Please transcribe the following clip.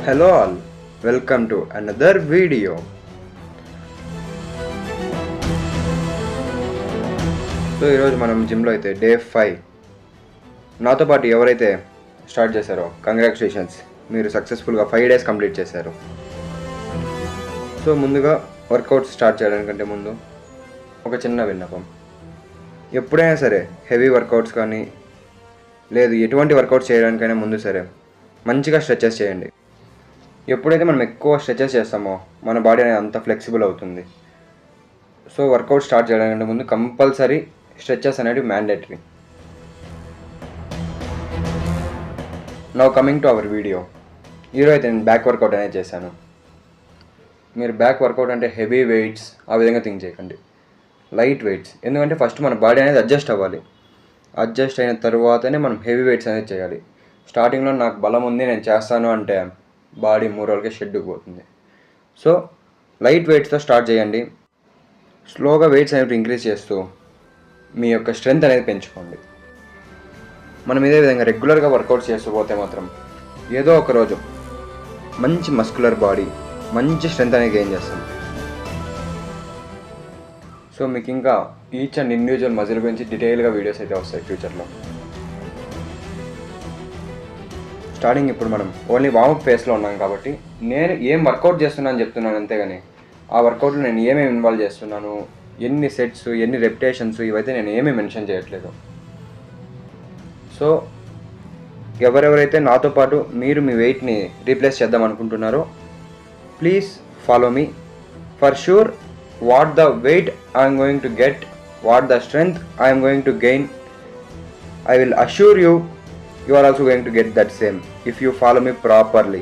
Hello all, welcome to another video. So ఈరోజు మనం జిమ్లో అయితే డే 5 నాతో పాటు ఎవరైతే స్టార్ట్ చేశారో కంగ్రాచులేషన్స్, మీరు సక్సెస్ఫుల్గా 5 days కంప్లీట్ చేశారు. సో ముందుగా వర్కౌట్ స్టార్ట్ చేయడానికంటే ముందు ఒక చిన్న విన్నపం. ఎప్పుడైనా సరే హెవీ వర్కౌట్స్ కానీ లేదు ఎటువంటి వర్కౌట్స్ చేయడానికైనా ముందు సరే మంచిగా స్ట్రెచెస్ చేయండి. ఎప్పుడైతే మనం ఎక్కువ స్ట్రెచెస్ చేస్తామో మన బాడీ అనేది అంత ఫ్లెక్సిబుల్ అవుతుంది. సో వర్కౌట్ స్టార్ట్ చేయడానికి ముందు కంపల్సరీ స్ట్రెచెస్ అనేవి mandatory. Now coming to our video. ఈరోజు అయితే నేను బ్యాక్ వర్కౌట్ అనేది చేశాను. మీరు బ్యాక్ వర్కౌట్ అంటే హెవీ వెయిట్స్ ఆ విధంగా థింక్ చేయకండి, లైట్ వెయిట్స్. ఎందుకంటే ఫస్ట్ మన బాడీ అనేది అడ్జస్ట్ అవ్వాలి. అడ్జస్ట్ అయిన తర్వాతనే మనం హెవీ వెయిట్స్ అనేది చేయాలి. స్టార్టింగ్లో నాకు బలం ఉంది నేను చేస్తాను అంటే బాడీ 3 రోజులకే షెడ్డుకు పోతుంది. సో లైట్ వెయిట్స్తో స్టార్ట్ చేయండి. స్లోగా వెయిట్స్ అనేవి ఇంక్రీజ్ చేస్తూ మీ యొక్క స్ట్రెంగ్త్ అనేది పెంచుకోండి. మనం ఇదే విధంగా రెగ్యులర్గా వర్కౌట్స్ చేస్తూ పోతే మాత్రం ఏదో ఒక రోజు మంచి మస్కులర్ బాడీ, మంచి స్ట్రెంగ్త్ అనేది గెయిన్ చేస్తాం. సో మీకు ఇంకా ఈచ్ అండ్ ఇండివిజువల్ మజిల్ గురించి డీటెయిల్గా వీడియోస్ అయితే వస్తాయి ఫ్యూచర్లో. స్టార్టింగ్ ఇప్పుడు మనం ఓన్లీ వార్మప్ ఫేస్లో ఉన్నాం కాబట్టి నేను ఏం వర్కౌట్ చేస్తున్నాను చెప్తున్నాను అంతేగాని ఆ వర్కౌట్లో నేను ఏమేమి ఇన్వాల్వ్ చేస్తున్నాను, ఎన్ని సెట్స్, ఎన్ని రెపిటేషన్స్, ఇవైతే నేను ఏమీ మెన్షన్ చేయట్లేదు. సో ఎవరెవరైతే నాతో పాటు మీరు మీ వెయిట్ని రీప్లేస్ చేద్దాం అనుకుంటున్నారో please follow me. For sure what the weight I'm going to get, what the strength I'm going to gain, I will assure you, you are also going to get that same if you follow me properly.